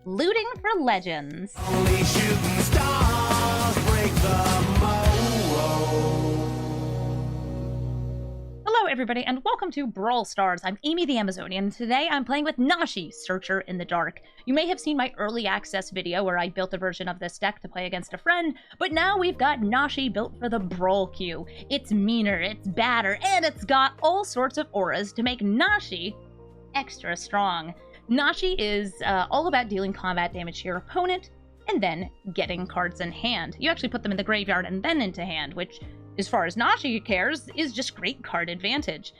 Looting for legends. Only shooting stars break the mold. Hello everybody and welcome to Brawl Stars. I'm Amy the Amazonian and today I'm playing with Nashi, Searcher in the Dark. You may have seen my early access video where I built a version of this deck to play against a friend, but now we've got Nashi built for the Brawl queue. It's meaner, it's badder, and it's got all sorts of auras to make Nashi extra strong. Nashi is all about dealing combat damage to your opponent and then getting cards in hand. You actually put them in the graveyard and then into hand, which, as far as Nashi cares, is just great card advantage.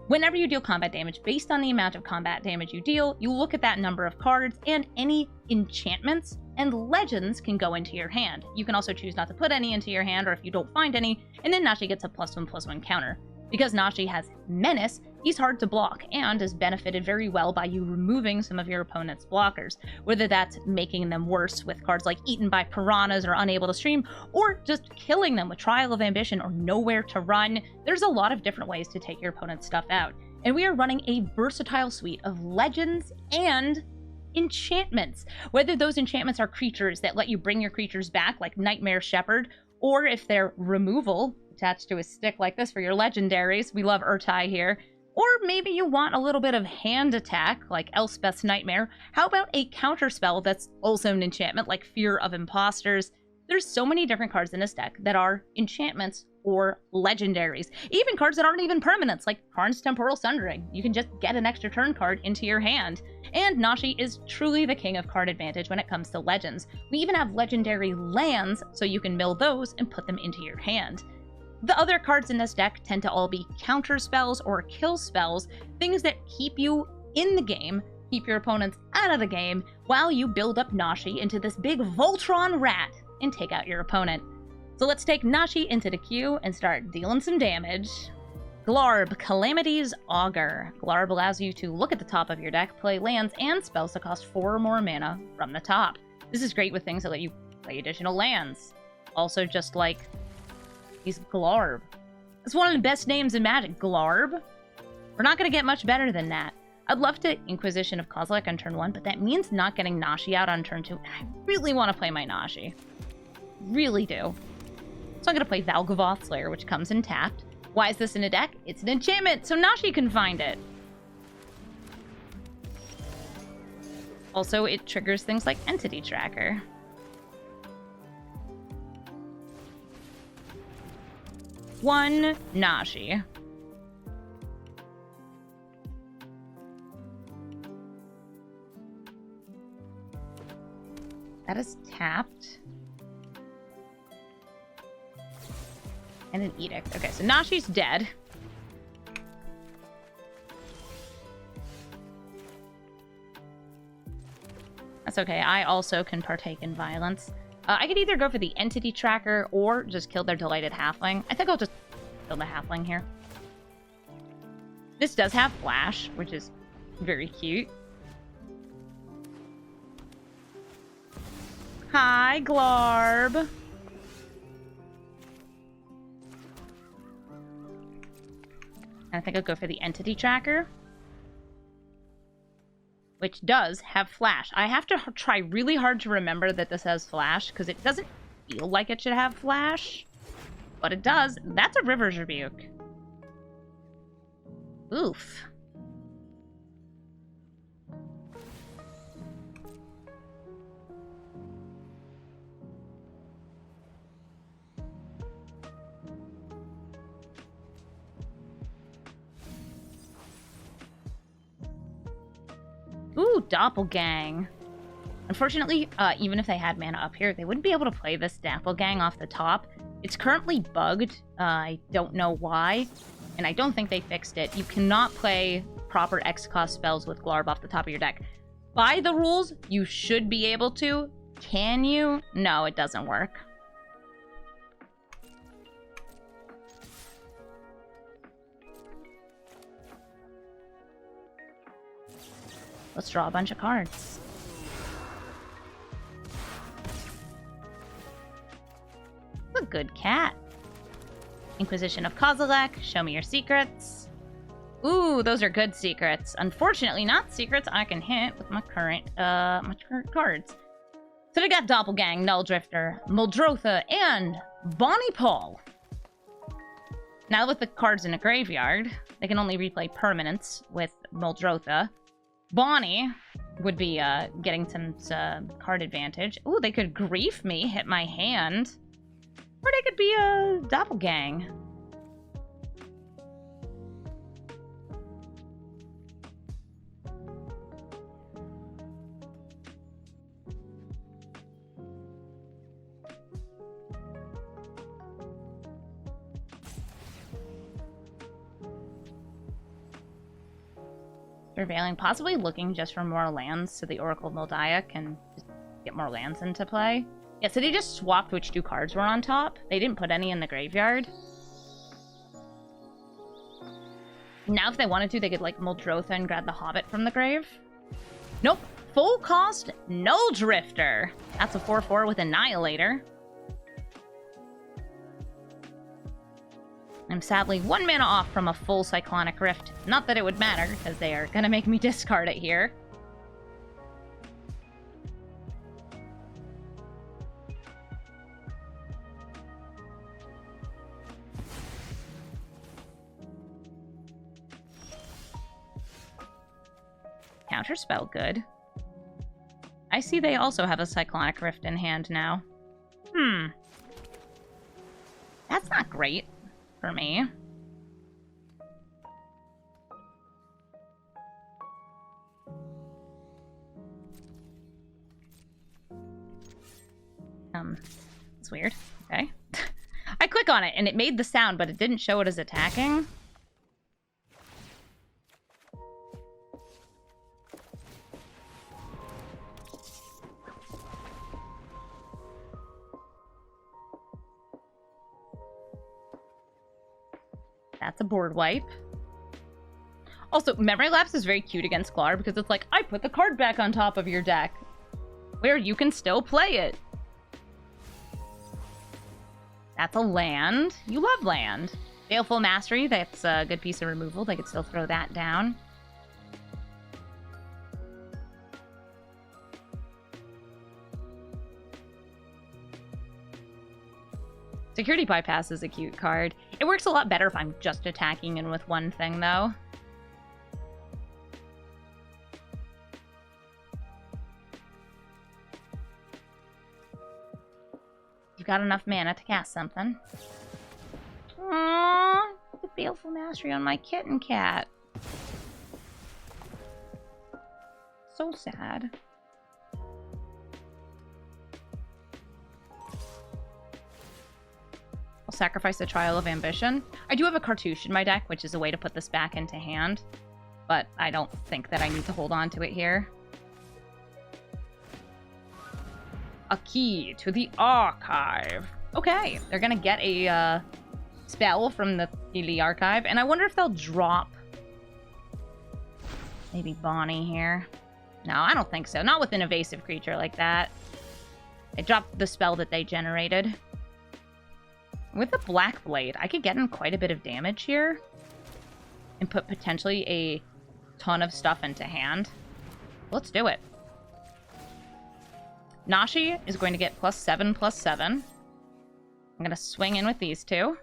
Whenever you deal combat damage, based on the amount of combat damage you deal, you look at that number of cards, and any enchantments and legends can go into your hand. You can also choose not to put any into your hand, or if you don't find any, and then Nashi gets a +1/+1 counter. Because Nashi has Menace, he's hard to block, and is benefited very well by you removing some of your opponent's blockers, whether that's making them worse with cards like Eaten by Piranhas or Unable to Stream, or just killing them with Trial of Ambition or Nowhere to Run. There's a lot of different ways to take your opponent's stuff out, and we are running a versatile suite of legends and enchantments. Whether those enchantments are creatures that let you bring your creatures back, like Nightmare Shepherd, or if they're removal, attached to a stick like this for your legendaries. We love Urtai here. Or maybe you want a little bit of hand attack, like Elspeth's Nightmare. How about a counter spell that's also an enchantment, like Fear of Imposters? There's so many different cards in this deck that are enchantments or legendaries. Even cards that aren't even permanents, like Karn's Temporal Sundering. You can just get an extra turn card into your hand. And Nashi is truly the king of card advantage when it comes to legends. We even have legendary lands, so you can mill those and put them into your hand. The other cards in this deck tend to all be counter spells or kill spells, things that keep you in the game, keep your opponents out of the game, while you build up Nashi into this big Voltron rat and take out your opponent. So let's take Nashi into the queue and start dealing some damage. Glarb, Calamity's Augur. Glarb allows you to look at the top of your deck, play lands and spells that cost 4 or more mana from the top. This is great with things that let you play additional lands. Also just like he's Glarb. It's one of the best names in Magic, Glarb. We're not going to get much better than that. I'd love to Inquisition of Kozilek on turn 1, but that means not getting Nashi out on turn 2. And I really want to play my Nashi. Really do. So I'm going to play Valgavoth Slayer, which comes in tapped. Why is this in a deck? It's an enchantment, so Nashi can find it. Also, it triggers things like Entity Tracker. One Nashi. That is tapped. And an Edict. Okay, so Nashi's dead. That's okay. I also can partake in violence. I could either go for the Entity Tracker or just kill their Delighted Halfling. I think I'll just kill the Halfling here. This does have Flash, which is very cute. Hi, Glarb. And I think I'll go for the Entity Tracker, which does have Flash. I have to try really hard to remember that this has Flash, because it doesn't feel like it should have Flash, but it does. That's a River's Rebuke. Oof. Ooh, Doppelgang. Unfortunately, even if they had mana up here, they wouldn't be able to play this Doppelgang off the top. It's currently bugged. I don't know why, and I don't think they fixed it. You cannot play proper X-cost spells with Glarb off the top of your deck. By the rules, you should be able to. Can you? No, it doesn't work. Let's draw a bunch of cards. A good cat. Inquisition of Kozilek, show me your secrets. Ooh, those are good secrets. Unfortunately, not secrets I can hit with my current cards. So they got Doppelgang, Null Drifter, Muldrotha, and Bonnie Paul. Now with the cards in a graveyard, they can only replay permanents with Muldrotha. Bonnie would be getting some card advantage. Ooh, they could Grief me, hit my hand. Or they could be a Doppelgang. Surveilling, possibly looking just for more lands so the Oracle of Moldiah can just get more lands into play. Yeah, so they just swapped which 2 cards were on top. They didn't put any in the graveyard. Now if they wanted to, they could like Muldrotha and grab the Hobbit from the grave. Nope. Full cost Null Drifter. That's a 4/4 with Annihilator. I'm sadly 1 mana off from a full Cyclonic Rift. Not that it would matter, because they are gonna make me discard it here. Counterspell, good. I see they also have a Cyclonic Rift in hand now. That's not great for me. It's weird. Okay. I click on it and it made the sound, but it didn't show it as attacking. That's a board wipe. Also, Memory Lapse is very cute against Glar because it's like, I put the card back on top of your deck, where you can still play it. That's a land. You love land. Baleful Mastery, that's a good piece of removal. They could still throw that down. Security Bypass is a cute card. It works a lot better if I'm just attacking in with one thing, though. You've got enough mana to cast something. Aww, the Baleful Mastery on my kitten cat. So sad. I'll sacrifice the Trial of Ambition. I do have a Cartouche in my deck, which is a way to put this back into hand. But I don't think that I need to hold on to it here. A key to the archive. Okay, they're gonna get a spell from the archive, and I wonder if they'll drop maybe Bonnie here. No, I don't think so. Not with an evasive creature like that. They dropped the spell that they generated. With the Black Blade, I could get in quite a bit of damage here and put potentially a ton of stuff into hand. Let's do it. Nashi is going to get +7/+7. I'm going to swing in with these two.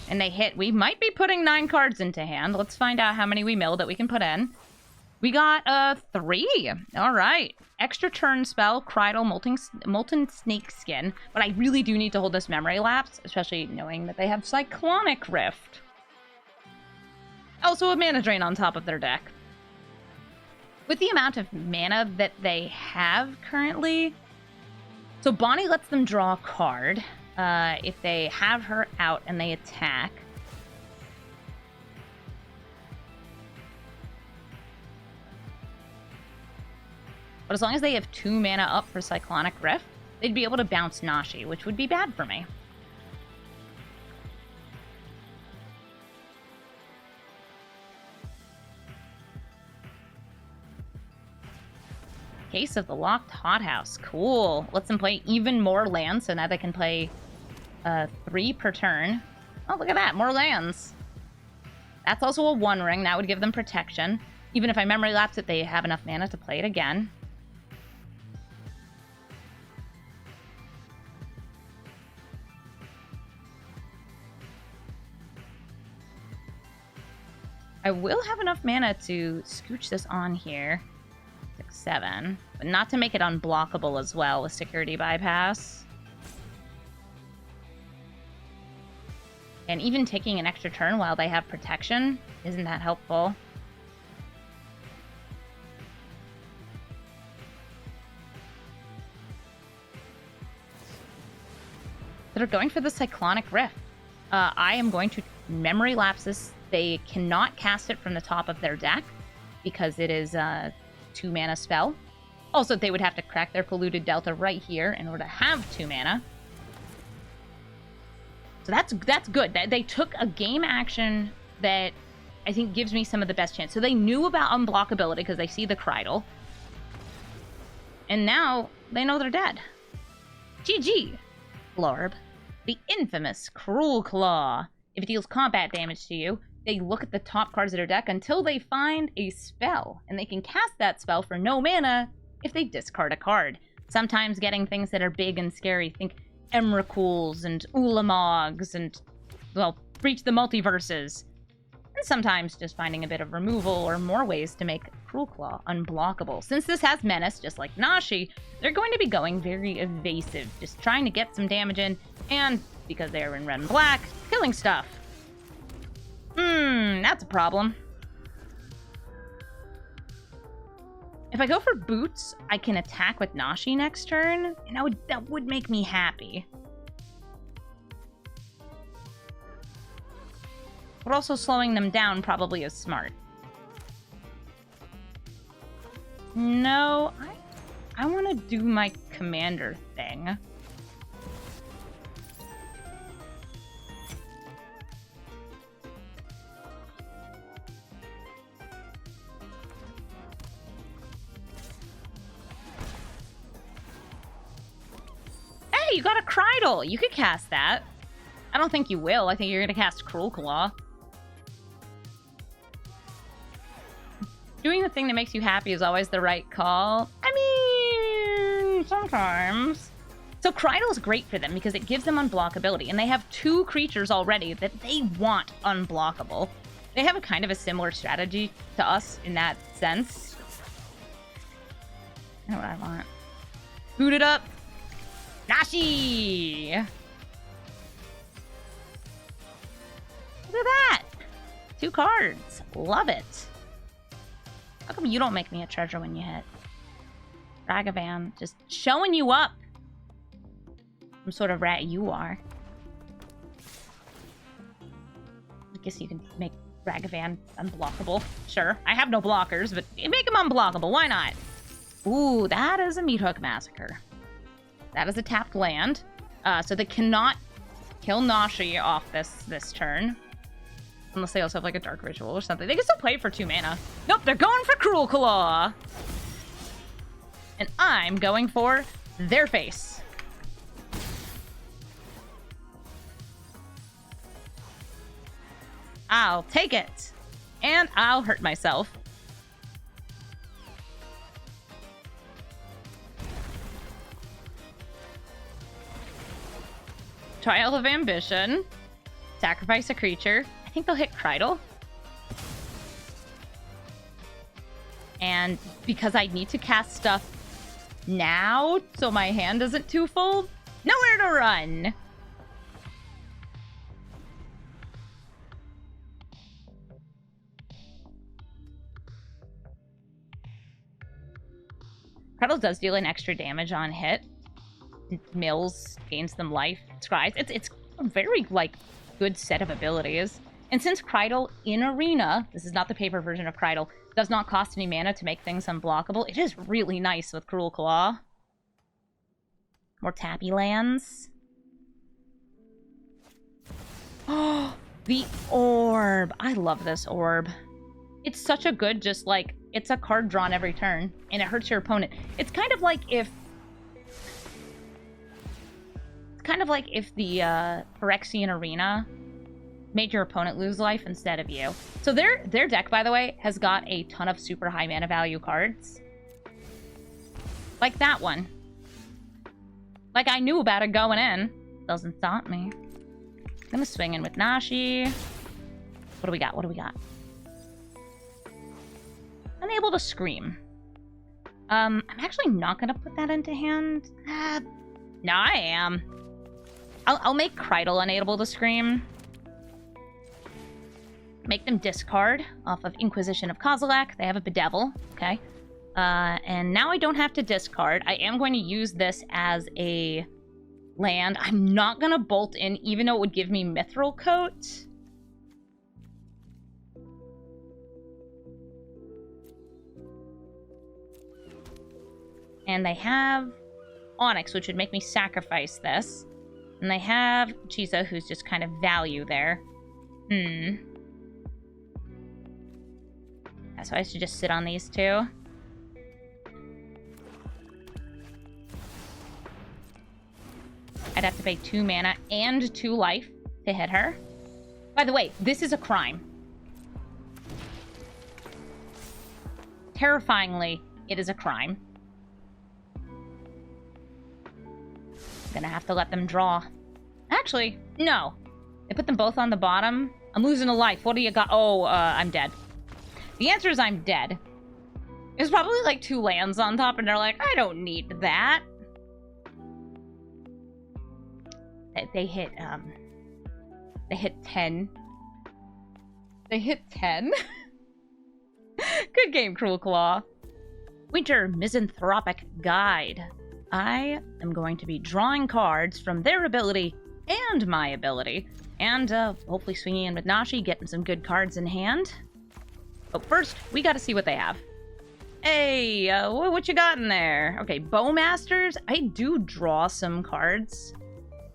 And they hit. We might be putting 9 cards into hand. Let's find out how many we mill that we can put in. We got 3. All right. Extra turn spell, Crydal, Molten Snakeskin. But I really do need to hold this Memory Lapse, especially knowing that they have Cyclonic Rift. Also a mana drain on top of their deck. With the amount of mana that they have currently, so Bonnie lets them draw a card if they have her out and they attack. But as long as they have 2 mana up for Cyclonic Rift, they'd be able to bounce Nashi, which would be bad for me. Case of the Locked Hothouse. Cool. Lets them play even more lands, so now they can play 3 per turn. Oh, look at that. More lands. That's also a 1 ring. That would give them protection. Even if I memory lapse it, they have enough mana to play it again. I will have enough mana to scooch this on here. 6, 7. But not to make it unblockable as well with security bypass. And even taking an extra turn while they have protection isn't that helpful. So they're going for the Cyclonic Rift. I am going to memory lapse this. They cannot cast it from the top of their deck because it is a 2 mana spell. Also, they would have to crack their Polluted Delta right here in order to have 2 mana. So that's good. They took a game action that I think gives me some of the best chance. So they knew about unblockability because they see the Cridle. And now they know they're dead. GG. Blorb. The infamous Cruel Claw. If it deals combat damage to you, they look at the top cards of their deck until they find a spell. And they can cast that spell for no mana if they discard a card. Sometimes getting things that are big and scary. Think Emrakuls and Ulamogs and, well, Breach the Multiverses. And sometimes just finding a bit of removal or more ways to make Cruel Claw unblockable. Since this has Menace, just like Nashi, they're going to be going very evasive, just trying to get some damage in, and because they are in red and black, killing stuff. That's a problem. If I go for Boots, I can attack with Nashi next turn, and that would make me happy. But also slowing them down probably is smart. No, I want to do my commander thing. Hey, you got a Cridle! You could cast that. I don't think you will. I think you're going to cast Cruel Claw. Doing the thing that makes you happy is always the right call. I mean, sometimes. So Cridle is great for them because it gives them unblockability, and they have 2 creatures already that they want unblockable. They have a kind of a similar strategy to us in that sense. I know what I want. Boot it up. Nashi! Look at that! 2 cards. Love it. How come you don't make me a treasure when you hit? Ragavan, just showing you up. Some sort of rat you are. I guess you can make Ragavan unblockable. Sure. I have no blockers, but make him unblockable. Why not? Ooh, that is a Meat Hook Massacre. That is a tapped land. So they cannot kill Nashi off this turn. Unless they also have like a Dark Ritual or something. They can still play it for 2 mana. Nope, they're going for Cruel Claw. And I'm going for their face. I'll take it. And I'll hurt myself. Trial of Ambition. Sacrifice a creature. I think they'll hit Cridle. And because I need to cast stuff now, so my hand isn't too full, nowhere to run. Cridle does deal an extra damage on hit. Mills gains them life. Scries. It's a very, like, good set of abilities. And since Cridle in Arena, this is not the paper version of Cridle, does not cost any mana to make things unblockable, it is really nice with Cruel Claw. More tappy lands. Oh, the orb. I love this orb. It's such a good, just like, it's a card drawn every turn, and it hurts your opponent. It's kind of like if... the Phyrexian Arena made your opponent lose life instead of you. So their deck, by the way, has got a ton of super high mana value cards. Like that one. Like, I knew about it going in. Doesn't stop me. I'm gonna swing in with Nashi. What do we got? What do we got? Unable to scream. I'm actually not gonna put that into hand. No, I am. I'll make Kreidel unable to scream. Make them discard off of Inquisition of Kozilek. They have a Bedevil, okay? And now I don't have to discard. I am going to use this as a land. I'm not going to bolt in, even though it would give me Mithril Coat. And they have Onyx, which would make me sacrifice this. And they have Chiza, who's just kind of value there. Yeah, so I should just sit on these two. I'd have to pay 2 mana and 2 life to hit her. By the way, this is a crime. Terrifyingly, it is a crime. Gonna have to let them draw. Actually, no. I put them both on the bottom. I'm losing a life. What do you got? Oh, I'm dead. The answer is I'm dead. There's probably like 2 lands on top, and they're like, I don't need that. They hit 10. They hit 10? Good game, Cruel Claw. Winter Misanthropic Guide. I am going to be drawing cards from their ability and my ability. And hopefully swinging in with Nashi, getting some good cards in hand. But first, we gotta see what they have. Hey, what you got in there? Okay, Bowmasters. I do draw some cards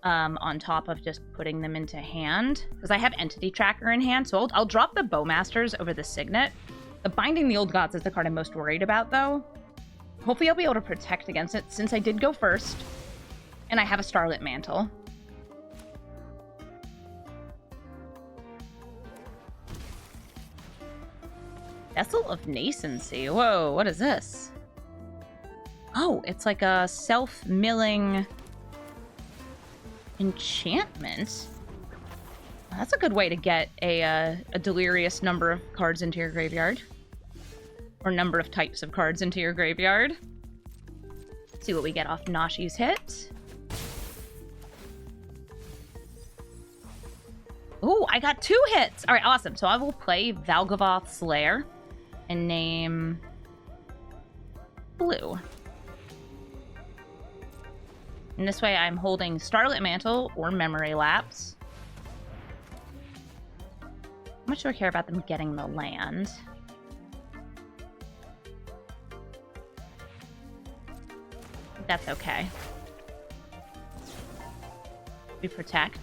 on top of just putting them into hand. Because I have Entity Tracker in hand, so I'll drop the Bowmasters over the Signet. The Binding the Old Gods is the card I'm most worried about, though. Hopefully I'll be able to protect against it, since I did go first. And I have a Starlit Mantle. Vessel of Nascency. Whoa, what is this? Oh, it's like a self-milling enchantment. That's a good way to get a delirious number of cards into your graveyard. Or number of types of cards into your graveyard. Let's see what we get off Nashi's hit. Ooh, I got 2 hits! Alright, awesome. So I will play Valgavoth's Lair and name Blue. And this way I'm holding Starlit Mantle or Memory Lapse. How much do I care about them getting the land? That's okay. We protect.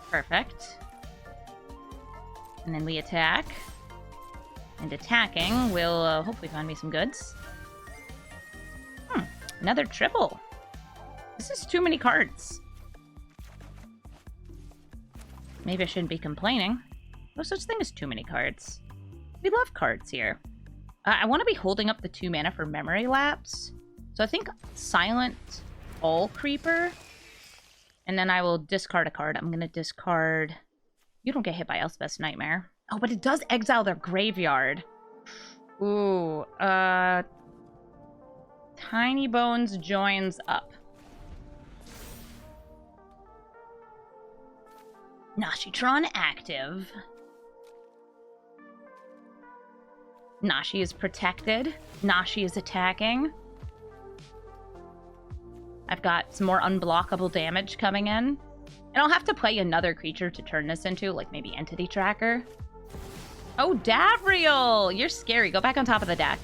Perfect. And then we attack. And attacking will hopefully find me some goods. Another triple. This is too many cards. Maybe I shouldn't be complaining. No such thing as too many cards. We love cards here. I want to be holding up the 2 mana for Memory Lapse. So I think Silent All Creeper. And then I will discard a card. I'm going to discard... You don't get hit by Elspeth's Nightmare. Oh, but it does exile their graveyard. Ooh, Tiny Bones joins up. Nashitron active. Nashi is protected. Nashi is attacking. I've got some more unblockable damage coming in. And I'll have to play another creature to turn this into, like maybe Entity Tracker. Oh, Davriel! You're scary. Go back on top of the deck.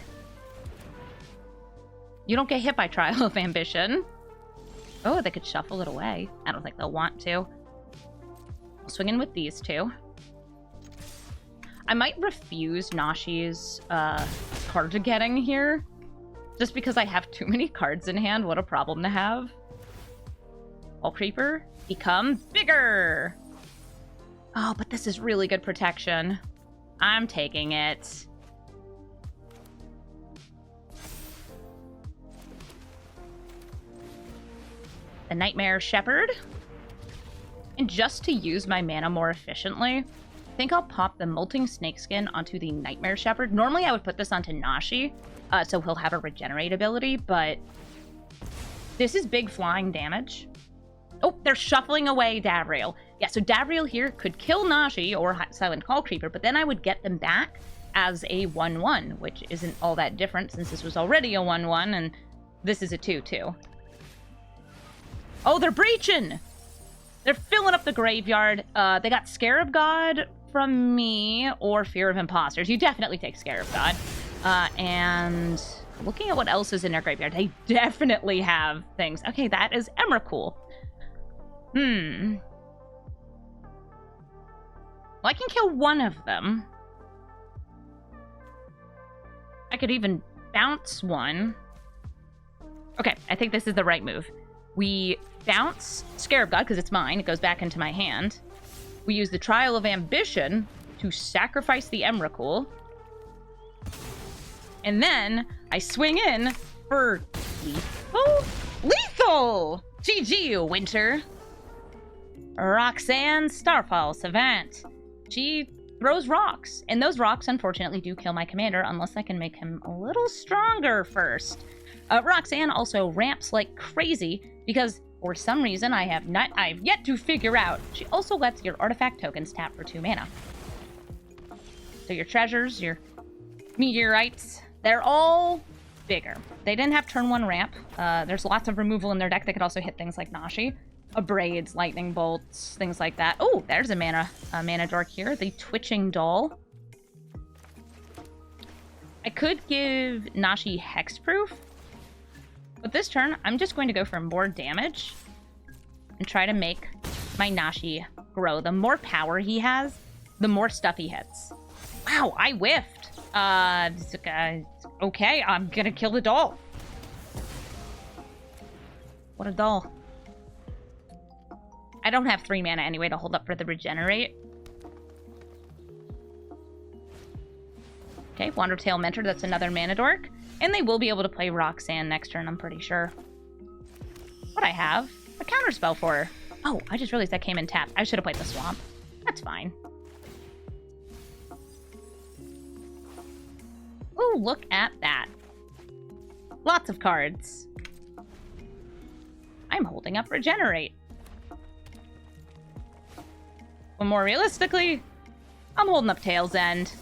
You don't get hit by Trial of Ambition. Oh, they could shuffle it away. I don't think they'll want to. I'll swing in with these 2. I might refuse Nashi's card getting here. Just because I have too many cards in hand. What a problem to have. All Creeper, become bigger! Oh, but this is really good protection. I'm taking it. The Nightmare Shepherd. And just to use my mana more efficiently, I think I'll pop the Molting Snakeskin onto the Nightmare Shepherd. Normally I would put this onto Nashi, so he'll have a regenerate ability, but this is big flying damage. Oh, they're shuffling away Davriel. Yeah, so Davriel here could kill Nashi or Silent Call Creeper, but then I would get them back as a 1-1, which isn't all that different since this was already a 1-1, and this is a 2-2. Oh, they're breaching! They're filling up the graveyard. They got Scarab God from me or Fear of Imposters. You definitely take Scarab God. And looking at what else is in their graveyard, they definitely have things. Okay, that is Emrakul. Well, I can kill one of them. I could even bounce one. Okay, I think this is the right move. We bounce Scarab God, because it's mine. It goes back into my hand. We use the Trial of Ambition to sacrifice the Emrakul. And then I swing in for lethal? Lethal! GG, Winter. Roxanne Starfall Savant. She throws rocks. And those rocks, unfortunately, do kill my commander unless I can make him a little stronger first. Roxanne also ramps like crazy because for some reason I've yet to figure out. She also lets your artifact tokens tap for 2 mana. So your treasures, your meteorites, they're all bigger. They didn't have turn 1 ramp. There's lots of removal in their deck that could also hit things like Nashi. Braids, lightning bolts, things like that. Oh, there's a mana dork here. The Twitching Doll. I could give Nashi Hexproof. But this turn, I'm just going to go for more damage and try to make my Nashi grow. The more power he has, the more stuff he hits. Wow, I whiffed. Okay, I'm gonna kill the doll. What a doll. I don't have 3 mana anyway to hold up for the regenerate. Okay, Wandertail Mentor, that's another mana dork. And they will be able to play Roxanne next turn, I'm pretty sure. What I have? A counterspell for her. Oh, I just realized that came in tapped. I should have played the Swamp. That's fine. Ooh, look at that. Lots of cards. I'm holding up Regenerate. But more realistically, I'm holding up Tail's End.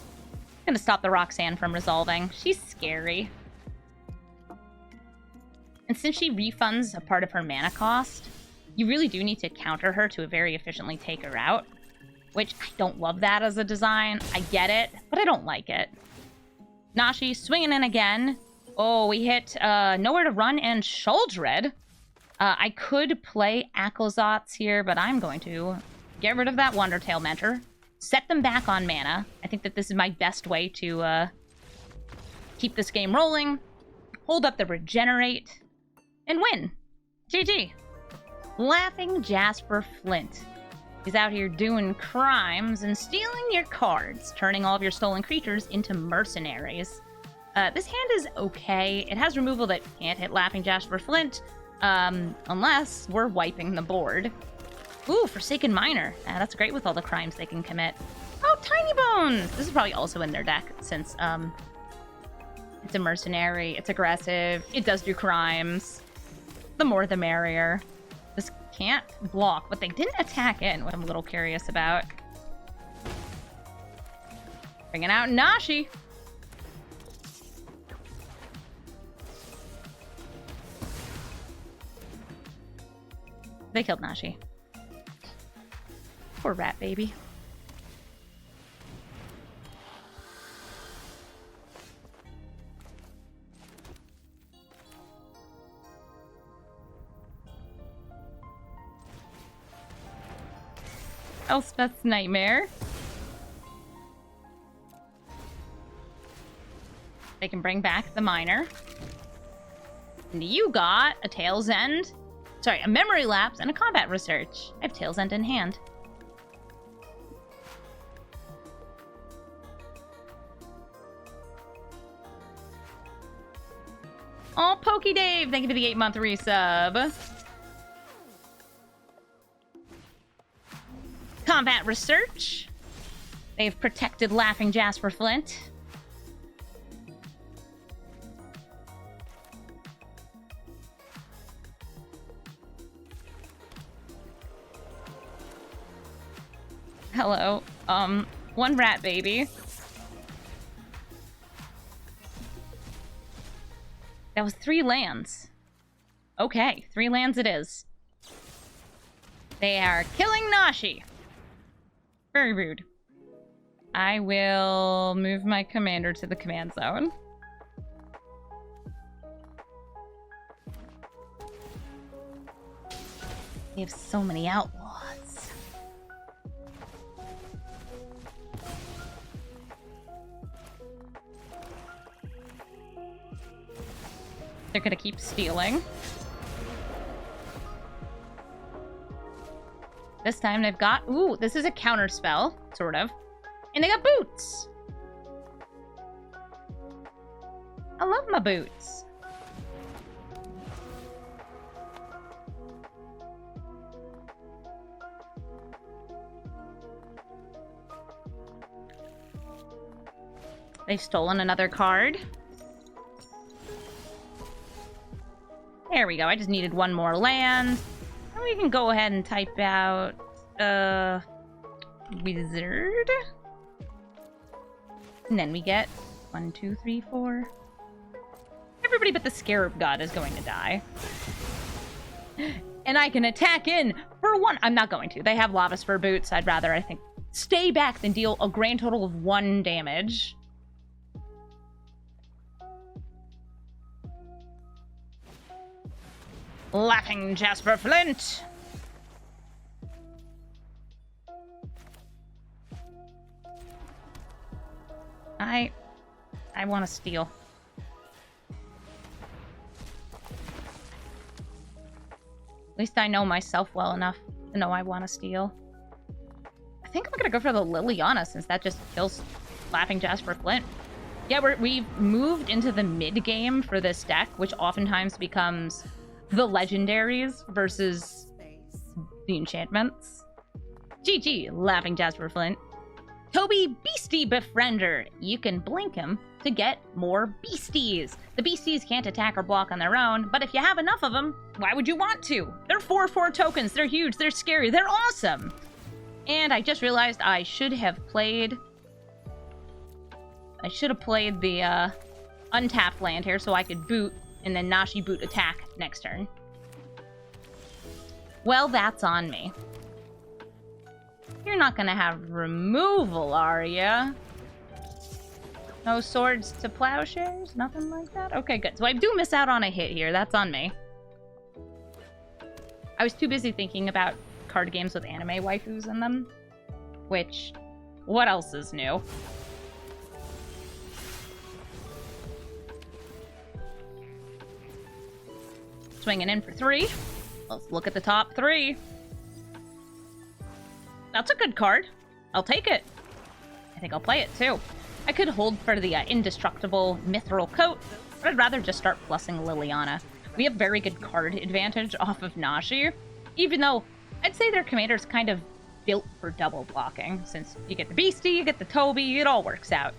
Gonna stop the Roxanne from resolving. She's scary. And since she refunds a part of her mana cost, you really do need to counter her to very efficiently take her out. Which, I don't love that as a design. I get it, but I don't like it. Nashi swinging in again. Oh, we hit Nowhere to Run and Shuldred. I could play Akelzots here, but I'm going to get rid of that Wandertail Mentor. Set them back on mana. I think that this is my best way to keep this game rolling. Hold up the Regenerate. And win. GG. Laughing Jasper Flint. He's out here doing crimes and stealing your cards, turning all of your stolen creatures into mercenaries. This hand is okay. It has removal that can't hit Laughing Jasper Flint, unless we're wiping the board. Ooh, Forsaken Miner. That's great with all the crimes they can commit. Oh, Tiny Bones! This is probably also in their deck, since it's a mercenary, it's aggressive, it does do crimes. The more the merrier. This can't block, but they didn't attack in, which I'm a little curious about. Bringing out Nashi. They killed Nashi. Poor rat baby. Elspeth's Nightmare. They can bring back the miner. And you got a Tail's End. Sorry, a Memory Lapse and a Combat Research. I have Tail's End in hand. Oh, Pokey Dave, thank you for the 8-month resub. Combat Research. They've protected Laughing Jasper Flint. Hello. One rat baby. That was 3 lands. Okay, 3 lands it is. They are killing Nashi. Very rude. I will move my commander to the command zone. They have so many outlaws. They're gonna keep stealing. This time they've got... Ooh, this is a counter spell, sort of. And they got boots! I love my boots. They've stolen another card. There we go. I just needed one more land. And we can go ahead and type out... Wizard. And then we get 1, 2, 3, 4. Everybody but the Scarab God is going to die. And I can attack in for 1. I'm not going to. They have Lava Spur boots. I'd rather, I think, stay back than deal a grand total of 1 damage. Laughing Jasper Flint. I want to steal. At least I know myself well enough to know I want to steal. I think I'm gonna go for the Liliana since that just kills Laughing Jasper Flint. Yeah, we've moved into the mid-game for this deck, which oftentimes becomes the legendaries versus the enchantments. GG, Laughing Jasper Flint. Toby Beastie Befriender. You can blink him to get more beasties. The beasties can't attack or block on their own, but if you have enough of them, why would you want to? They're 4/4 tokens. They're huge. They're scary. They're awesome. And I just realized I should have played the untapped land here so I could boot and then Nashi boot attack next turn. Well, that's on me. You're not gonna have removal, are ya? No swords to plowshares? Nothing like that? Okay, good. So I do miss out on a hit here. That's on me. I was too busy thinking about card games with anime waifus in them. Which, what else is new? Swinging in for 3. Let's look at the top 3. That's a good card. I'll take it. I think I'll play it too. I could hold for the indestructible mithril coat, but I'd rather just start plussing Liliana. We have very good card advantage off of Nashi, even though I'd say their commander's kind of built for double blocking, since you get the Beastie, you get the Toby, it all works out.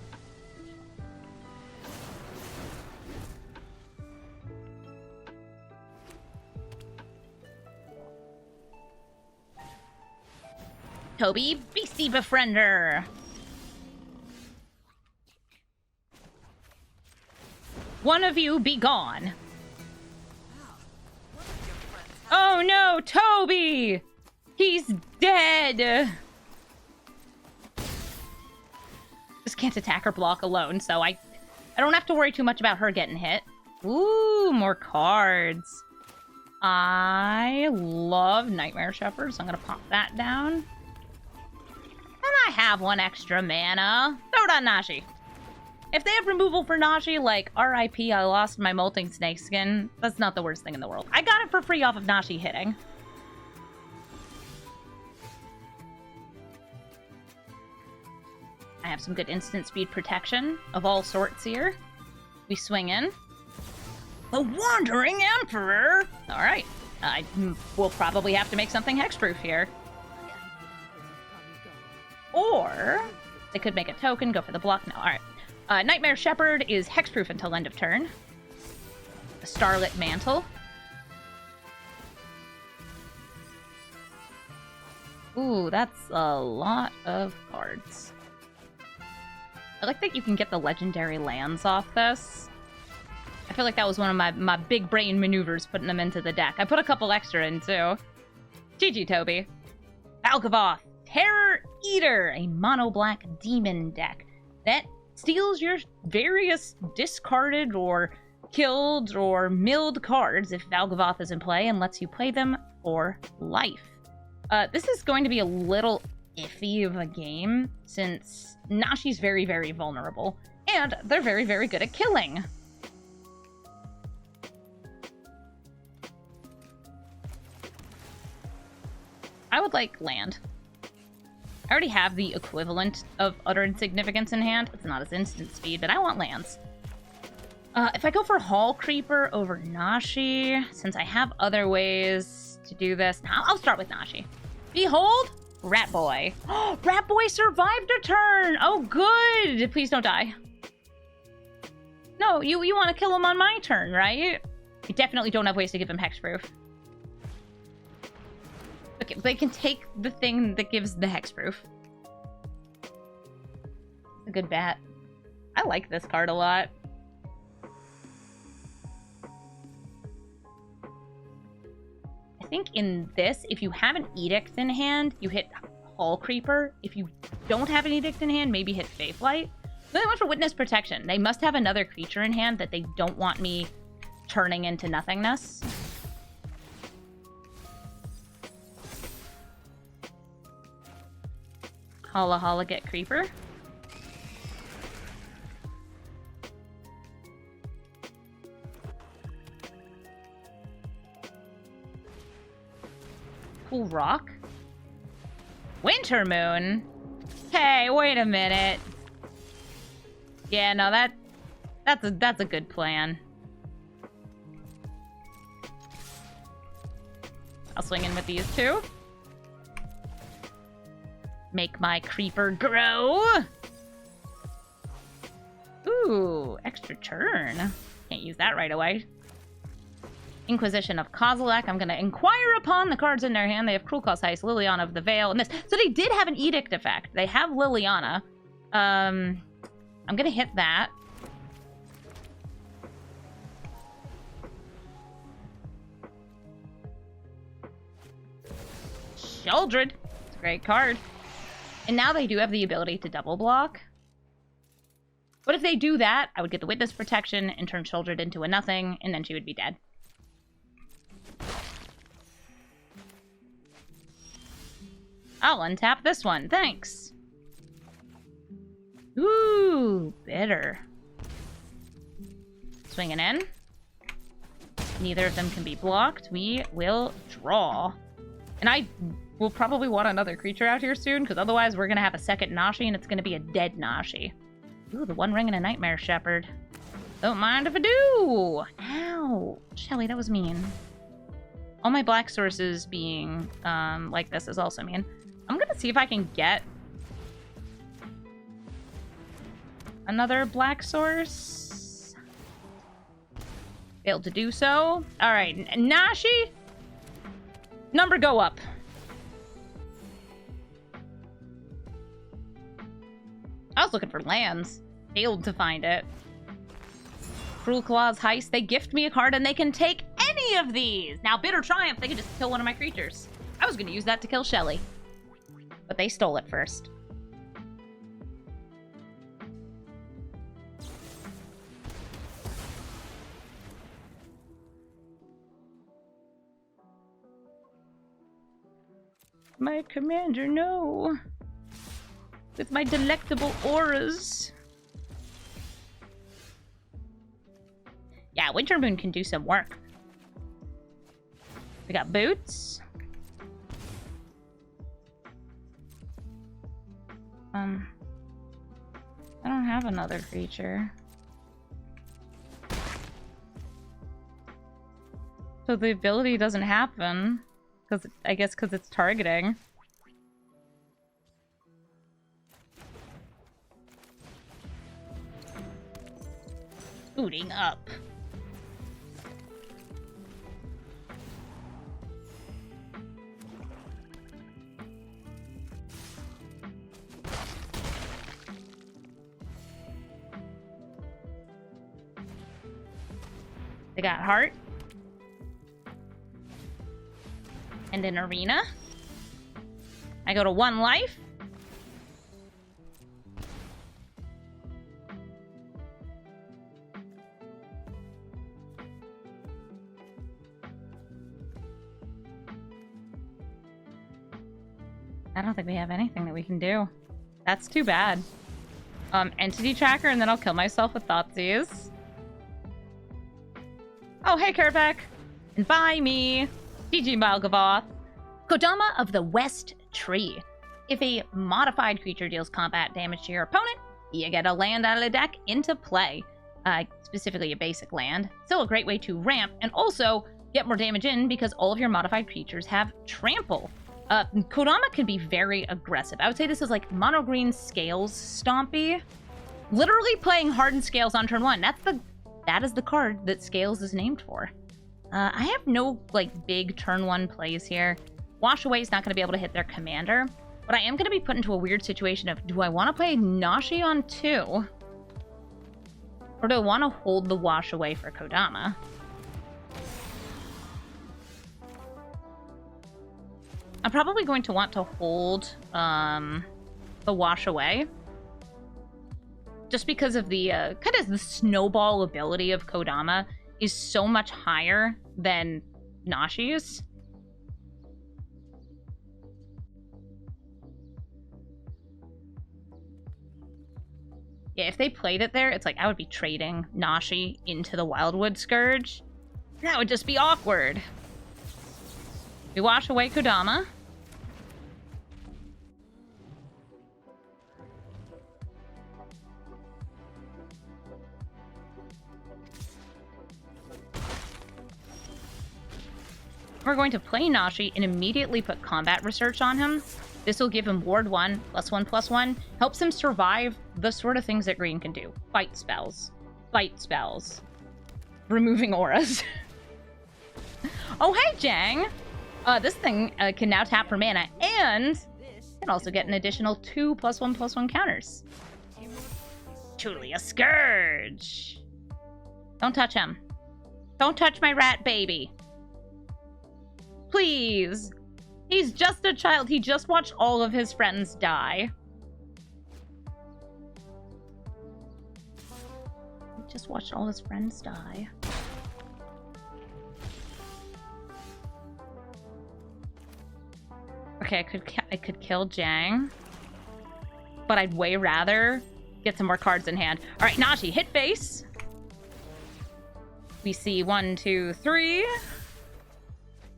Toby Beastie Befriender. One of you be gone. Oh no, Toby! He's dead! Just can't attack or block alone, so I don't have to worry too much about her getting hit. Ooh, more cards. I love Nightmare Shepherd, so I'm gonna pop that down. And I have 1 extra mana. Throw it on Nashi. If they have removal for Nashi, like, RIP, I lost my molting snakeskin, that's not the worst thing in the world. I got it for free off of Nashi hitting. I have some good instant speed protection of all sorts here. We swing in. The Wandering Emperor! Alright. We'll probably have to make something hexproof here. Or they could make a token, go for the block. No, alright. Nightmare Shepherd is hexproof until end of turn. The Starlit Mantle. Ooh, that's a lot of cards. I like that you can get the legendary lands off this. I feel like that was one of my big brain maneuvers, putting them into the deck. I put a couple extra in, too. GG, Toby. Valkavoth, Terror Eater, a mono-black demon deck that steals your various discarded or killed or milled cards if Valkavoth is in play and lets you play them for life. This is going to be a little iffy of a game since Nashi's very, very vulnerable, and they're very, very good at killing. I would like land. I already have the equivalent of Utter Insignificance in hand. It's not as instant speed, but I want lands. If I go for Hall Creeper over Nashi, since I have other ways to do this, now I'll start with Nashi. Behold, Rat Boy. Oh, Rat Boy survived a turn! Oh, good! Please don't die. No, you want to kill him on my turn, right? We definitely don't have ways to give him hexproof. Okay, they can take the thing that gives the hexproof. A good bat. I like this card a lot. I think in this, if you have an Edict in hand, you hit Hall Creeper. If you don't have an Edict in hand, maybe hit Feyflight. Then I went for Witness Protection. They must have another creature in hand that they don't want me turning into nothingness. Holla holla get Creeper. Cool rock. Winter Moon? Hey, wait a minute. Yeah, no, that's a good plan. I'll swing in with these two. Make my creeper grow. Ooh, extra turn. Can't use that right away. Inquisition of Kozilek. I'm going to inquire upon the cards in their hand. They have Cruel Claw's Heist, Liliana of the Veil, and this. So they did have an Edict effect. They have Liliana. I'm going to hit that. Sheldred. It's a great card. And now they do have the ability to double block. But if they do that, I would get the Witness Protection and turn Sheldred into a nothing, and then she would be dead. I'll untap this one, thanks. Ooh, bitter. Swinging in. Neither of them can be blocked. We will draw. And I will probably want another creature out here soon, because otherwise we're going to have a second Nashi, and it's going to be a dead Nashi. Ooh, the One Ring and a Nightmare Shepherd. Don't mind if I do! Ow! Shelly, that was mean. All my black sources being like this is also mean. I'm going to see if I can get another black source. Failed to do so. Alright, Nashi! Number go up. I was looking for lands. Failed to find it. Cruel Claw's Heist. They gift me a card and they can take any of these. Now, Bitter Triumph, they can just kill one of my creatures. I was going to use that to kill Shelly. But they stole it first. My commander, no. With my delectable auras. Yeah, Winter Moon can do some work. We got boots. I don't have another creature. So the ability doesn't happen. I guess because it's targeting. Booting up. They got heart. And an arena. I go to 1 life. I don't think we have anything that we can do. That's too bad. Entity tracker, and then I'll kill myself with Thoughtseize. Oh, hey, Kerbeck. And bye me. GG, Malgavoth. Kodama of the West Tree. If a modified creature deals combat damage to your opponent, you get a land out of the deck into play. Specifically a basic land. Still a great way to ramp, and also get more damage in because all of your modified creatures have trample. Kodama can be very aggressive. I would say this is like mono green Scales Stompy. Literally playing Hardened Scales on turn 1. That is the card that Scales is named for. I have no like big turn 1 plays here. Wash Away is not going to be able to hit their commander, but I am going to be put into a weird situation of, do I want to play Nashi on 2? Or do I want to hold the Wash Away for Kodama? I'm probably going to want to hold the Wash Away. Just because of the kind of the snowball ability of Kodama is so much higher than Nashi's. Yeah, if they played it there, it's like I would be trading Nashi into the Wildwood Scourge. That would just be awkward. We wash away Kodama. We're going to play Nashi and immediately put combat research on him. This will give him ward 1, +1/+1. Helps him survive the sort of things that green can do. Fight spells. Fight spells. Removing auras. Oh, hey, Jang! This thing can now tap for mana and can also get an additional 2 +1/+1 counters. Truly a scourge. Don't touch him. Don't touch my rat baby. Please. He's just a child. He just watched all of his friends die. He just watched all his friends die. Okay, I could kill Jang, but I'd way rather get some more cards in hand. All right, Nashi, hit face. We see 1, 2, 3.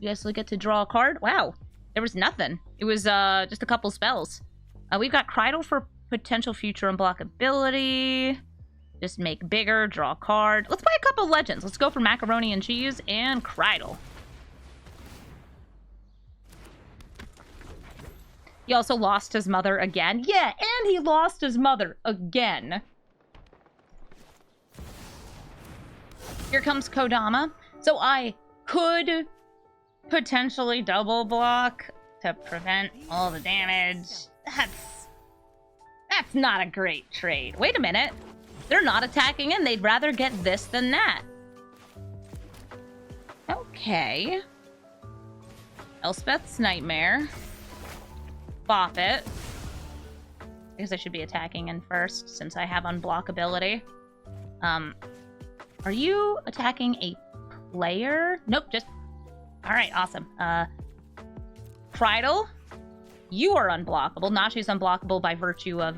You guys get to draw a card. Wow, there was nothing. It was just a couple spells. We've got Crydle for potential future unblockability. Just make bigger, draw a card. Let's play a couple legends. Let's go for macaroni and cheese and Crydle. He also lost his mother again. Yeah, and he lost his mother again. Here comes Kodama. So I could potentially double block to prevent all the damage. That's not a great trade. Wait a minute. They're not attacking and they'd rather get this than that. Okay. Elspeth's Nightmare. Bop it. I guess I should be attacking in first since I have unblockability. Are you attacking a player? Nope, just... Alright, awesome. Crydle, you are unblockable. Nashi's unblockable by virtue of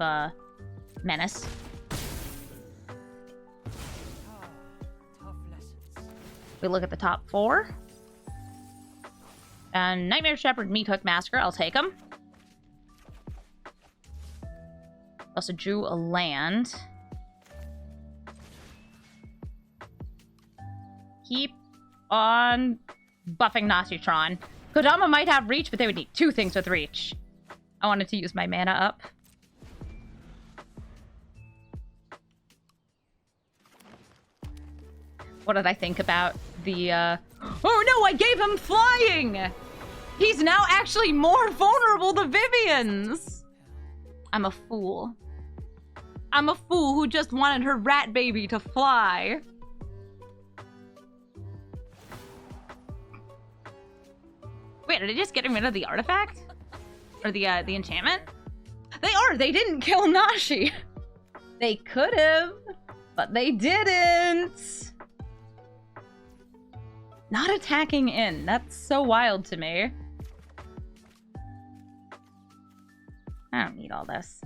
Menace. We look at the top 4. And Nightmare Shepherd, Meathook, Massacre. I'll take them. Also drew a land. Keep on buffing Nashi-tron. Kodama might have reach, but they would need 2 things with reach. I wanted to use my mana up. What did I think about the, Oh no, I gave him flying! He's now actually more vulnerable to Vivian's! I'm a fool. I'm a fool who just wanted her rat baby to fly. Wait, are they just getting rid of the artifact? Or the enchantment? They are! They didn't kill Nashi! They could've, but they didn't! Not attacking in. That's so wild to me. I don't need all this.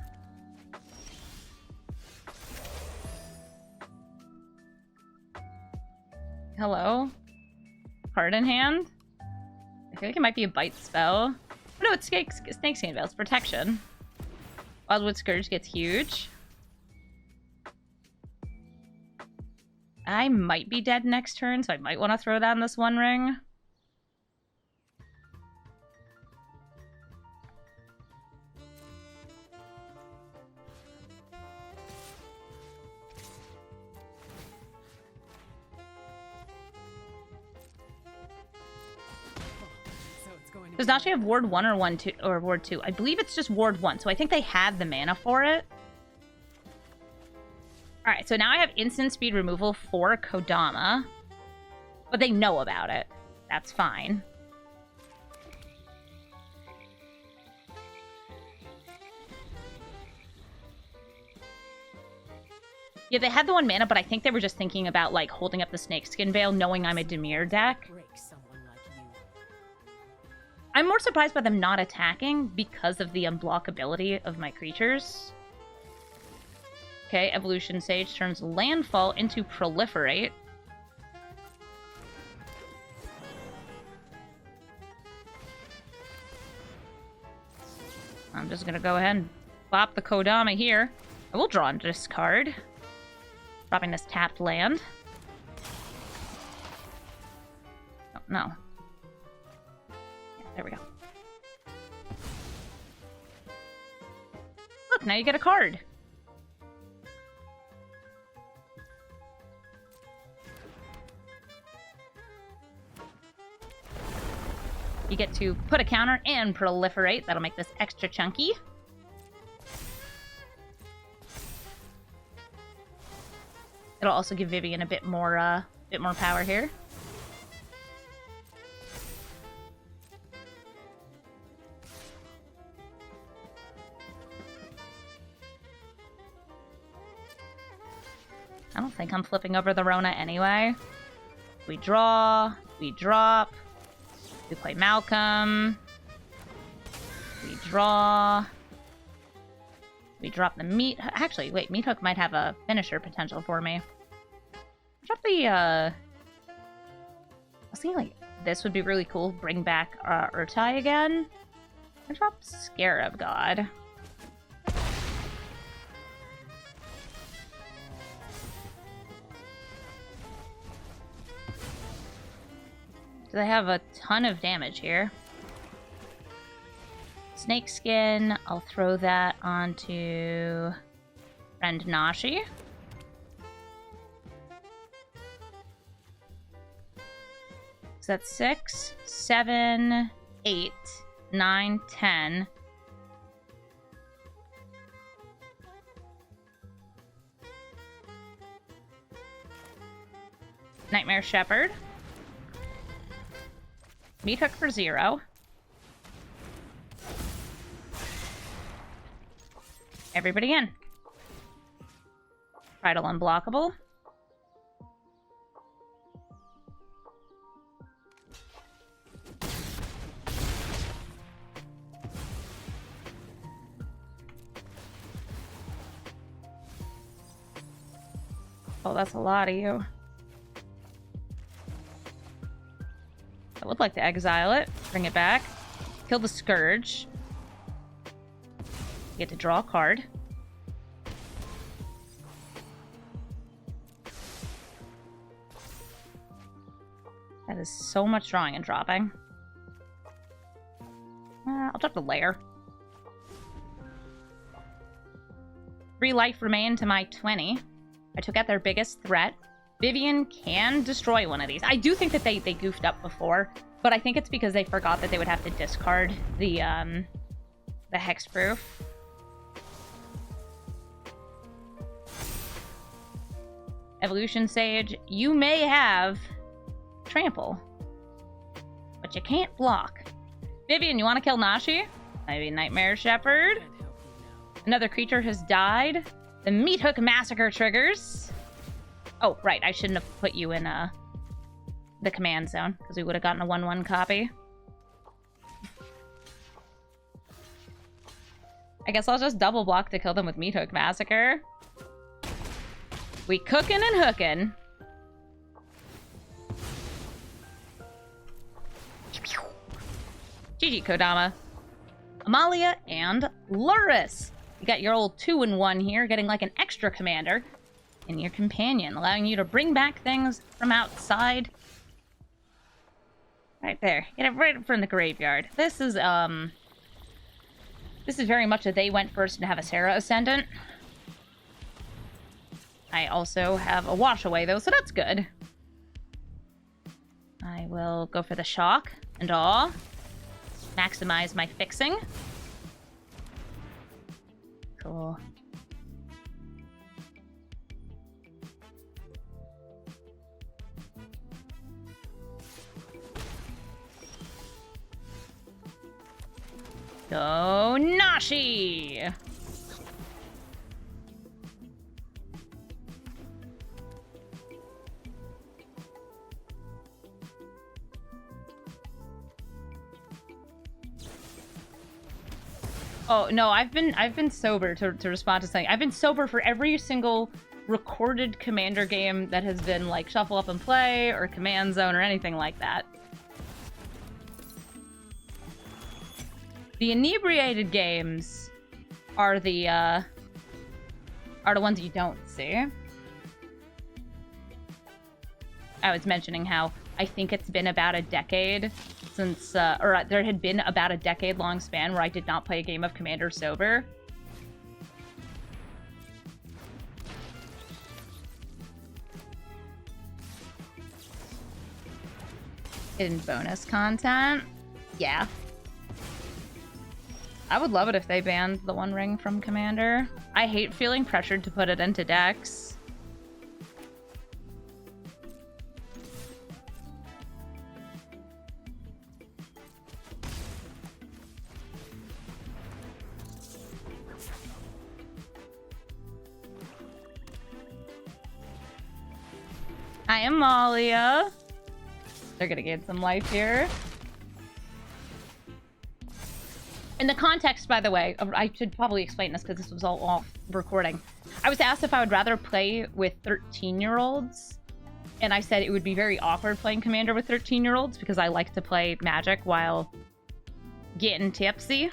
Hello? Card in hand? I feel like it might be a bite spell. Oh no, it's Snakeskin Veil. It's protection. Wildwood Scourge gets huge. I might be dead next turn, so I might want to throw down this One Ring. Does Nashi have Ward 1 or Ward 2? I believe it's just Ward 1, so I think they had the mana for it. Alright, so now I have instant speed removal for Kodama. But they know about it. That's fine. Yeah, they had the 1 mana, but I think they were just thinking about, like, holding up the Snakeskin Veil, knowing I'm a Dimir deck. I'm more surprised by them not attacking because of the unblockability of my creatures. Okay, Evolution Sage turns Landfall into Proliferate. I'm just gonna go ahead and pop the Kodama here. I will draw and discard. Dropping this tapped land. Oh, no. There we go. Look, now you get a card. You get to put a counter and proliferate. That'll make this extra chunky. It'll also give Vivian a bit more power here. I don't think I'm flipping over the Rona anyway. We draw, we drop, we play Malcolm, we draw, we drop the meat. Actually, wait, Meathook might have a finisher potential for me. Drop the, I was thinking like this would be really cool. Bring back Urtai again. I drop Scarab God. They have a ton of damage here. Snakeskin, I'll throw that onto friend Nashi. So that's 6, 7, 8, 9, 10. Nightmare Shepherd. Meathook for 0. Everybody in. Tridal unblockable. Oh, that's a lot of you. I would like to exile it. Bring it back. Kill the Scourge. Get to draw a card. That is so much drawing and dropping. I'll drop the lair. 3 life remain to my 20. I took out their biggest threat. Vivian can destroy one of these. I do think that they goofed up before, but I think it's because they forgot that they would have to discard the hexproof. Evolution Sage, you may have trample, but you can't block. Vivian, you want to kill Nashi? Maybe Nightmare Shepherd. Another creature has died. The Meat Hook Massacre triggers. Oh, right. I shouldn't have put you in the command zone, because we would have gotten a 1/1 copy. I guess I'll just double block to kill them with Meat Hook Massacre. We cookin' and hookin'. GG, Kodama. Amalia and Luris. You got your old 2-in-1 here, getting like an extra commander in your companion, allowing you to bring back things from outside. Right there. Get it right from the graveyard. This is very much a they went first and have a Sarah Ascendant. I also have a wash away though, so that's good. I will go for the shock and awe. Maximize my fixing. Cool. Go Nashi! Oh, no, I've been sober to respond to something. I've been sober for every single recorded Commander game that has been, like, Shuffle Up and Play or Command Zone or anything like that. The inebriated games are the ones you don't see. I was mentioning how I think it's been about a decade since, or there had been about a decade-long span where I did not play a game of Commander sober. Hidden bonus content? Yeah. I would love it if they banned the One Ring from Commander. I hate feeling pressured to put it into decks. Hi, Amalia. They're gonna get some life here. In the context, by the way, I should probably explain this because this was all off recording. I was asked if I would rather play with 13-year-olds, and I said it would be very awkward playing Commander with 13-year-olds because I like to play Magic while getting tipsy.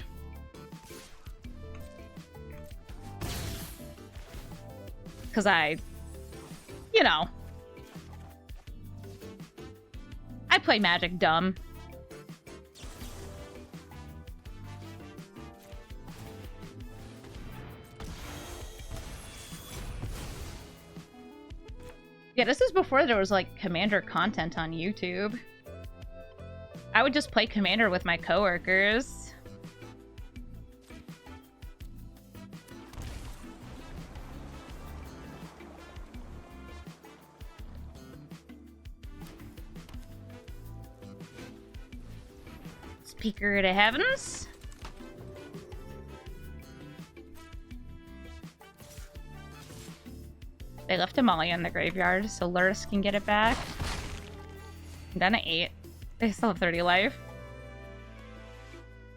Because you know, I play Magic dumb. Yeah, this is before there was, like, Commander content on YouTube. I would just play Commander with my coworkers. Speaker to Heavens. They left Amalia in the graveyard, so Luris can get it back. Then at 8. They still have 30 life.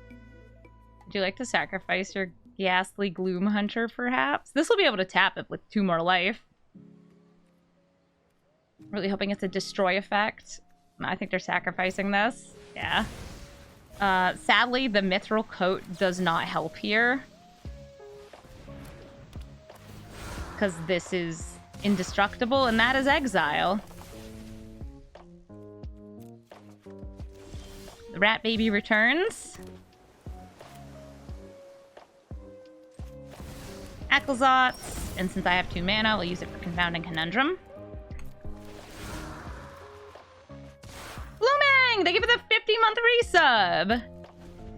Would you like to sacrifice your Ghastly Gloom Hunter, perhaps? This will be able to tap it with 2 more life. Really hoping it's a destroy effect. I think they're sacrificing this. Yeah. Sadly, the mithril coat does not help here. Because this is indestructible, and that is exile. The rat baby returns. Ecclesotz, and since I have 2 mana, I'll use it for Confounding Conundrum. Blooming! They give it a 50-month resub!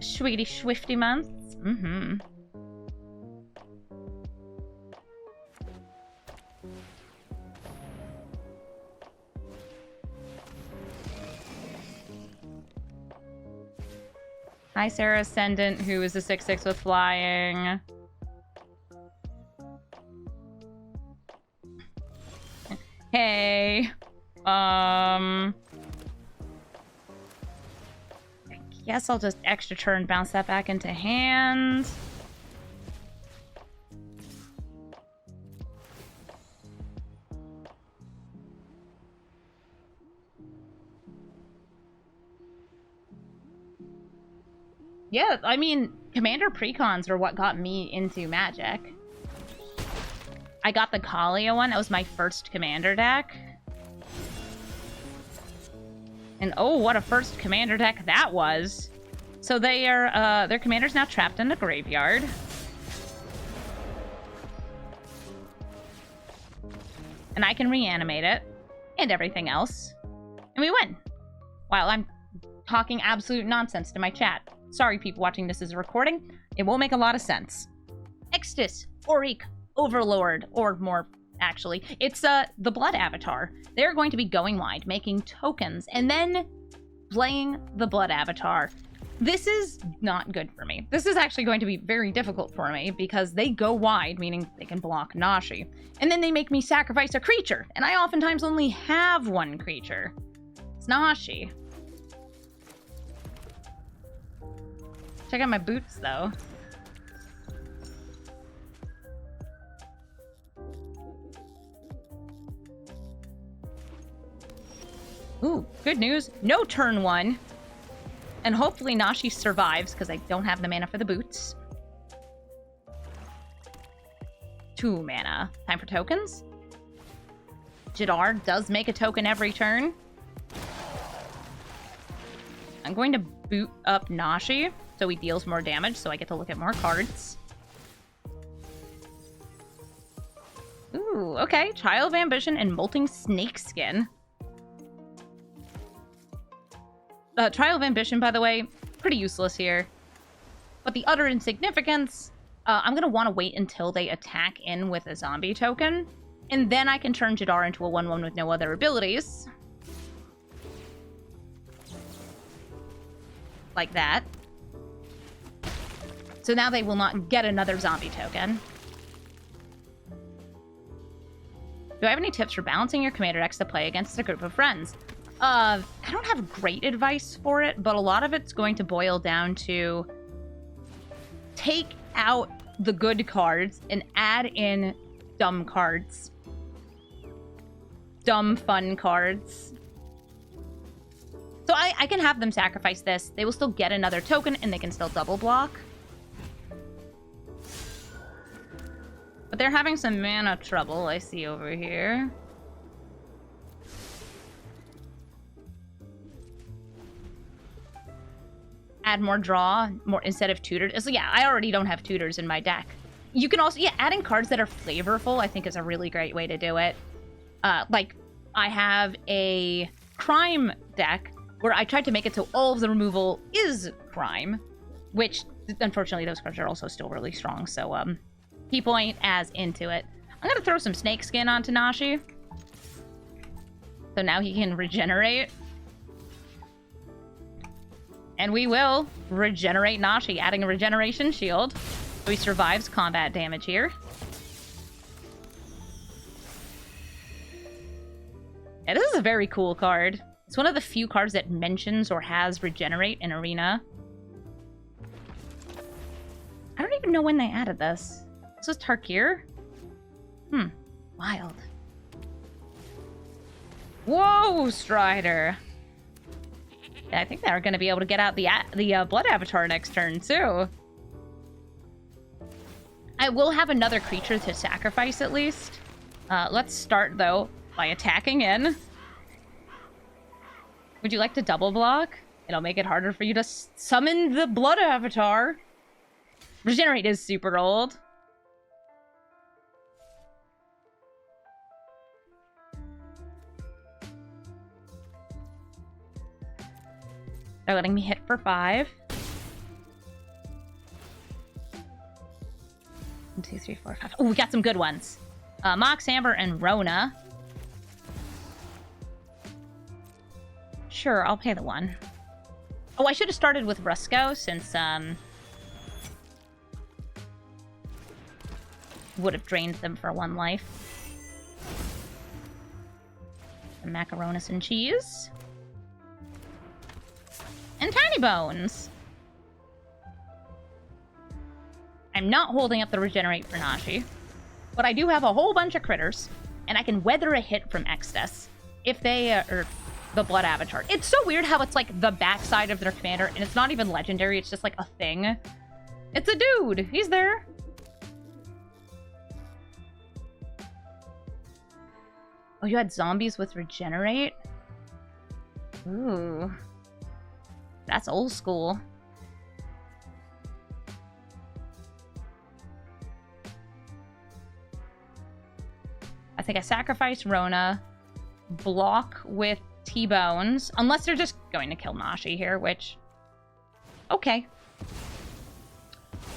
Sweetie swifty months. Mm-hmm. Hi, Sarah Ascendant, who is a 6/6 with flying. Hey. I guess I'll just extra turn, bounce that back into hand. Yeah, I mean, Commander Precons are what got me into Magic. I got the Kalia one. That was my first Commander deck. And oh, what a first Commander deck that was. So they are, their Commander's now trapped in the graveyard. And I can reanimate it. And everything else. And we win. While I'm talking absolute nonsense to my chat. Sorry, people watching this as a recording. It won't make a lot of sense. Extus, Auric, Overlord, or more, actually. It's the Blood Avatar. They're going to be going wide, making tokens, and then playing the Blood Avatar. This is not good for me. This is actually going to be very difficult for me, because they go wide, meaning they can block Nashi. And then they make me sacrifice a creature, and I oftentimes only have 1 creature. It's Nashi. Check out my boots, though. Ooh, good news. No turn 1. And hopefully Nashi survives, because I don't have the mana for the boots. 2 mana. Time for tokens. Jadar does make a token every turn. I'm going to boot up Nashi, so he deals more damage, so I get to look at more cards. Ooh, okay. Child of Ambition and Molting Snakeskin. Trial of Ambition, by the way, pretty useless here. But the utter insignificance, I'm going to want to wait until they attack in with a zombie token. And then I can turn Jadar into a 1/1 with no other abilities. Like that. So now they will not get another zombie token. Do I have any tips for balancing your commander decks to play against a group of friends? I don't have great advice for it, but a lot of it's going to boil down to take out the good cards and add in dumb cards. Dumb, fun cards. So I can have them sacrifice this. They will still get another token, and they can still double block. But they're having some mana trouble, I see over here. Add more draw, more instead of tutored. So yeah, I already don't have tutors in my deck. You can also, yeah, adding cards that are flavorful, I think, is a really great way to do it. Like, I have a crime deck where I tried to make it so all of the removal is crime, which, unfortunately, those cards are also still really strong, so, people ain't as into it. I'm gonna throw some Snakeskin onto Nashi. So now he can regenerate. And we will regenerate Nashi, adding a regeneration shield. So he survives combat damage here. Yeah, this is a very cool card. It's one of the few cards that mentions or has regenerate in Arena. I don't even know when they added this. This was Tarkir? Wild. Whoa, Strider. I think they're going to be able to get out the Blood Avatar next turn, too. I will have another creature to sacrifice, at least. Let's start, though, by attacking in. Would you like to double block? It'll make it harder for you to summon the Blood Avatar. Regenerate is super old. They're letting me hit for 5. 1, 2, 3, 4, 5. Oh, we got some good ones. Mox, Amber, and Rona. Sure, I'll pay the 1. Oh, I should have started with Rusco, since, would have drained them for 1 life. Some macaronis and cheese. And Tiny Bones. I'm not holding up the regenerate for Nashi, but I do have a whole bunch of critters, and I can weather a hit from Exodus if they are the Blood Avatar. It's so weird how it's like the backside of their commander, and it's not even legendary, it's just like a thing. It's a dude! He's there! Oh, you had zombies with regenerate? Ooh. That's old school. I think I sacrificed Rona. Block with T-Bones. Unless they're just going to kill Nashi here, which... Okay.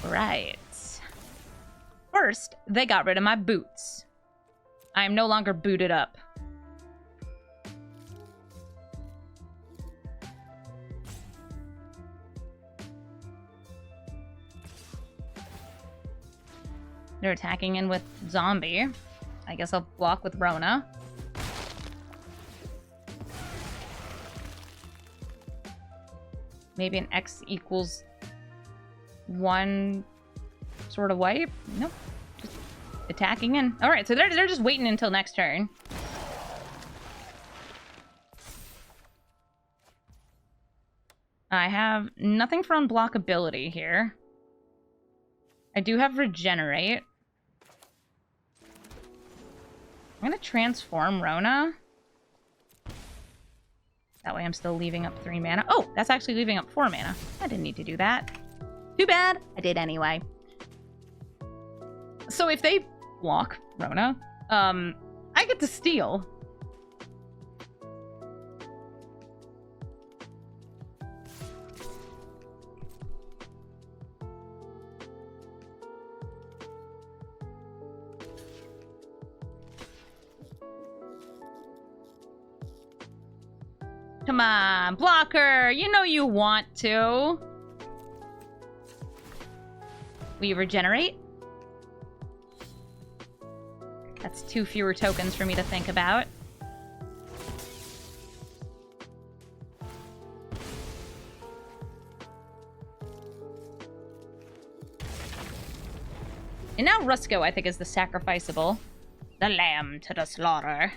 Right. First, they got rid of my boots. I am no longer booted up. They're attacking in with zombie. I guess I'll block with Rona. Maybe an X equals 1 sort of wipe? Nope. Just attacking in. Alright, so they're just waiting until next turn. I have nothing for unblockability here. I do have regenerate. I'm gonna transform Rona. That way I'm still leaving up 3 mana. Oh, that's actually leaving up 4 mana. I didn't need to do that. Too bad. I did anyway. So if they block Rona, I get to steal. Come on, blocker! You know you want to. Will you regenerate? That's 2 fewer tokens for me to think about. And now Rusco, I think, is the sacrificable. The lamb to the slaughter.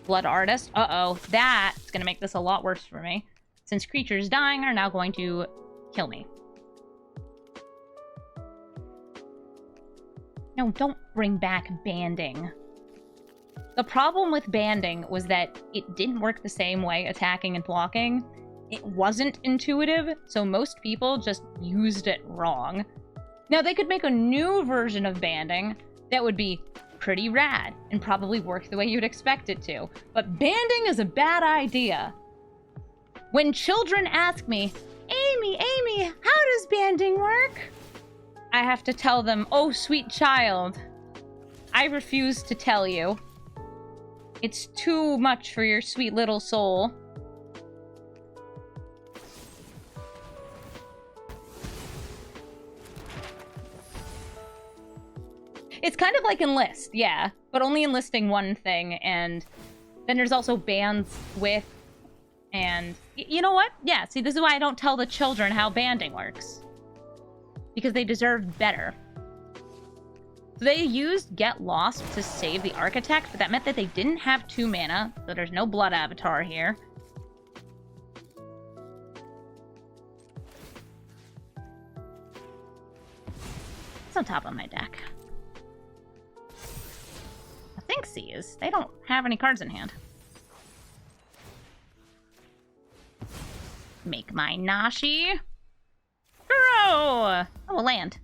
Blood Artist. Uh-oh. That's going to make this a lot worse for me, since creatures dying are now going to kill me. No, don't bring back banding. The problem with banding was that it didn't work the same way attacking and blocking. It wasn't intuitive, so most people just used it wrong. Now, they could make a new version of banding that would be pretty rad and probably work the way you'd expect it to. But banding is a bad idea. When children ask me, Amy, how does banding work? I have to tell them, oh, sweet child, I refuse to tell you. It's too much for your sweet little soul. It's kind of like Enlist, yeah, but only enlisting one thing, and then there's also bands with, and you know what? Yeah, see, this is why I don't tell the children how banding works. Because they deserve better. They used Get Lost to save the Architect, but that meant that they didn't have 2 mana, so there's no Blood Avatar here. What's on top of my deck? I think Seas. They don't have any cards in hand. Make my Nashi. Grow! Oh, a land.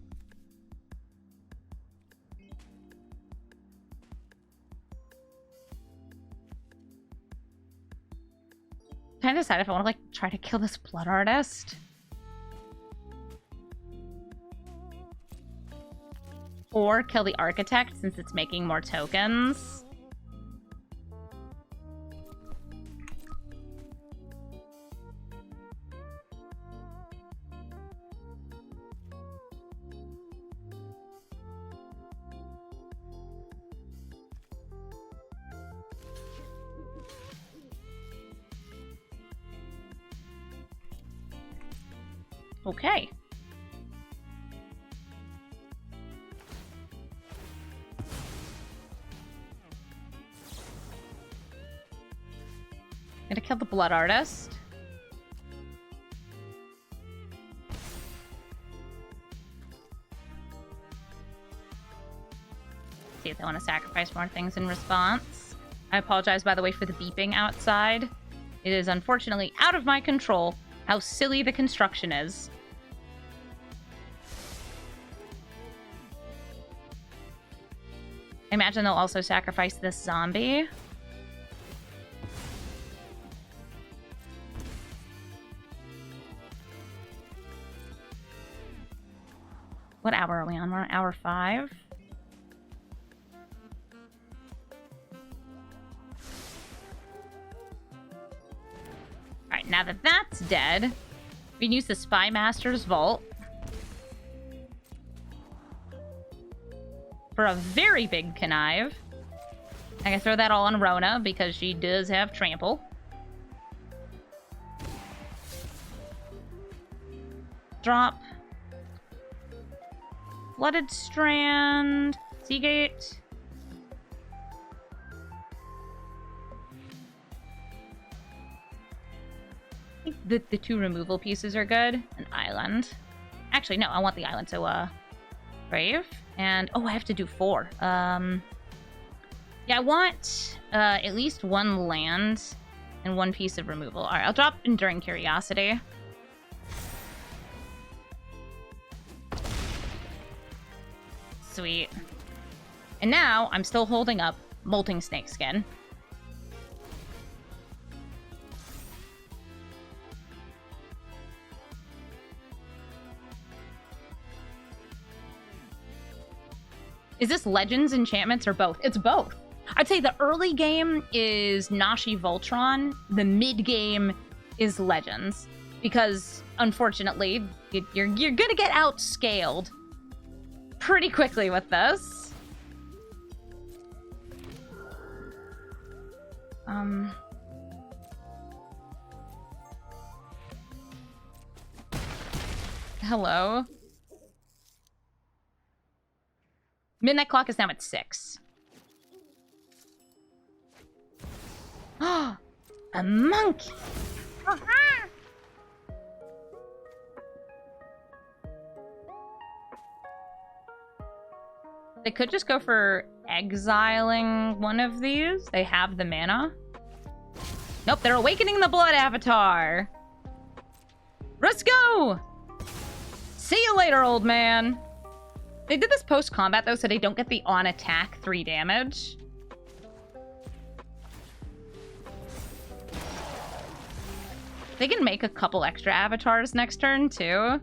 Can I decide if I want to, like, try to kill this Blood Artist? Or kill the Architect, since it's making more tokens? Okay. Gonna kill the Blood Artist. See if they want to sacrifice more things in response. I apologize, by the way, for the beeping outside. It is unfortunately out of my control how silly the construction is. I imagine they'll also sacrifice this zombie. What hour are we on? We're on hour 5. Alright, now that that's dead, we can use the Spy Master's Vault for a very big connive. I can throw that all on Rona because she does have trample. Drop. Flooded Strand. Seagate. I think the 2 removal pieces are good. An island. Actually, no, I want the island, so, Brave. And, oh, I have to do 4. Yeah, I want, at least 1 land and 1 piece of removal. Alright, I'll drop Enduring Curiosity. Sweet. And now, I'm still holding up Molting Snakeskin. Is this Legends, Enchantments, or both? It's both. I'd say the early game is Nashi Voltron. The mid game is Legends. Because, unfortunately, you're gonna get outscaled pretty quickly with this. Hello? Midnight Clock is now at 6. Oh, a monkey! They could just go for exiling one of these. They have the mana. Nope, they're awakening the Blood Avatar. Let's go! See you later, old man. They did this post-combat, though, so they don't get the on-attack 3 damage. They can make a couple extra avatars next turn, too.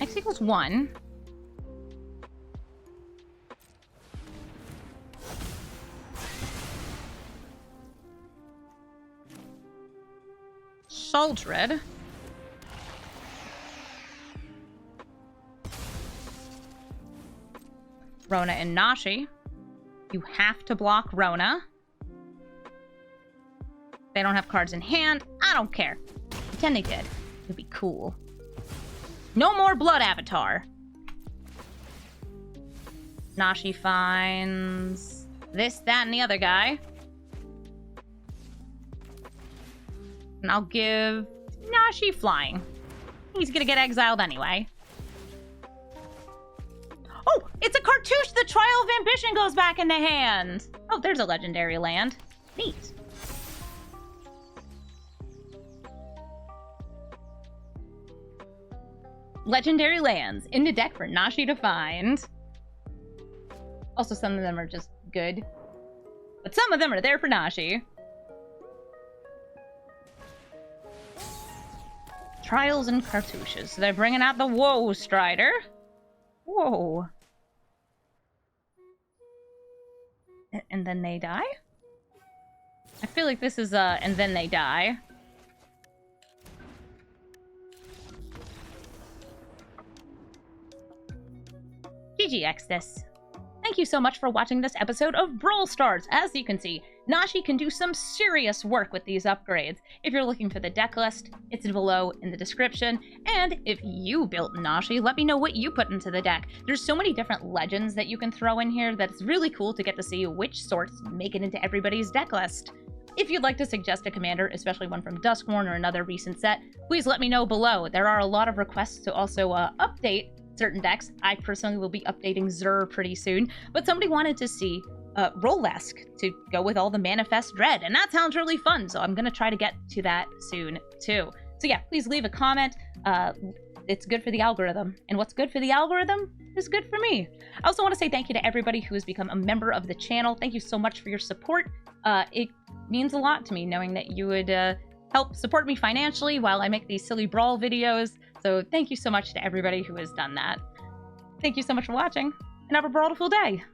X equals 1. Saldred. Rona and Nashi. You have to block Rona. They don't have cards in hand. I don't care. Pretend they did. It'd be cool. No more Blood Avatar. Nashi finds this, that, and the other guy. And I'll give Nashi flying. He's gonna get exiled anyway. Oh, it's a cartouche! The Trial of Ambition goes back into hand! Oh, there's a legendary land. Neat. Legendary lands in the deck for Nashi to find. Also, some of them are just good. But some of them are there for Nashi. Trials and cartouches. So they're bringing out the Woe Strider. Whoa. And then they die? I feel like this is and then they die. GGX this. Thank you so much for watching this episode of Brawl Stars. As you can see, Nashi can do some serious work with these upgrades. If you're looking for the deck list, it's below in the description. And if you built Nashi, let me know what you put into the deck. There's so many different legends that you can throw in here that it's really cool to get to see which sorts make it into everybody's deck list. If you'd like to suggest a commander, especially one from Duskmourn or another recent set, please let me know below. There are a lot of requests to also update certain decks. I personally will be updating Zur pretty soon, but somebody wanted to see Rolesque to go with all the Manifest Dread, and that sounds really fun, so I'm going to try to get to that soon too. So yeah, please leave a comment. It's good for the algorithm, and what's good for the algorithm is good for me. I also want to say thank you to everybody who has become a member of the channel. Thank you so much for your support. It means a lot to me knowing that you would help support me financially while I make these silly Brawl videos. So thank you so much to everybody who has done that. Thank you so much for watching, and have a brawlful day.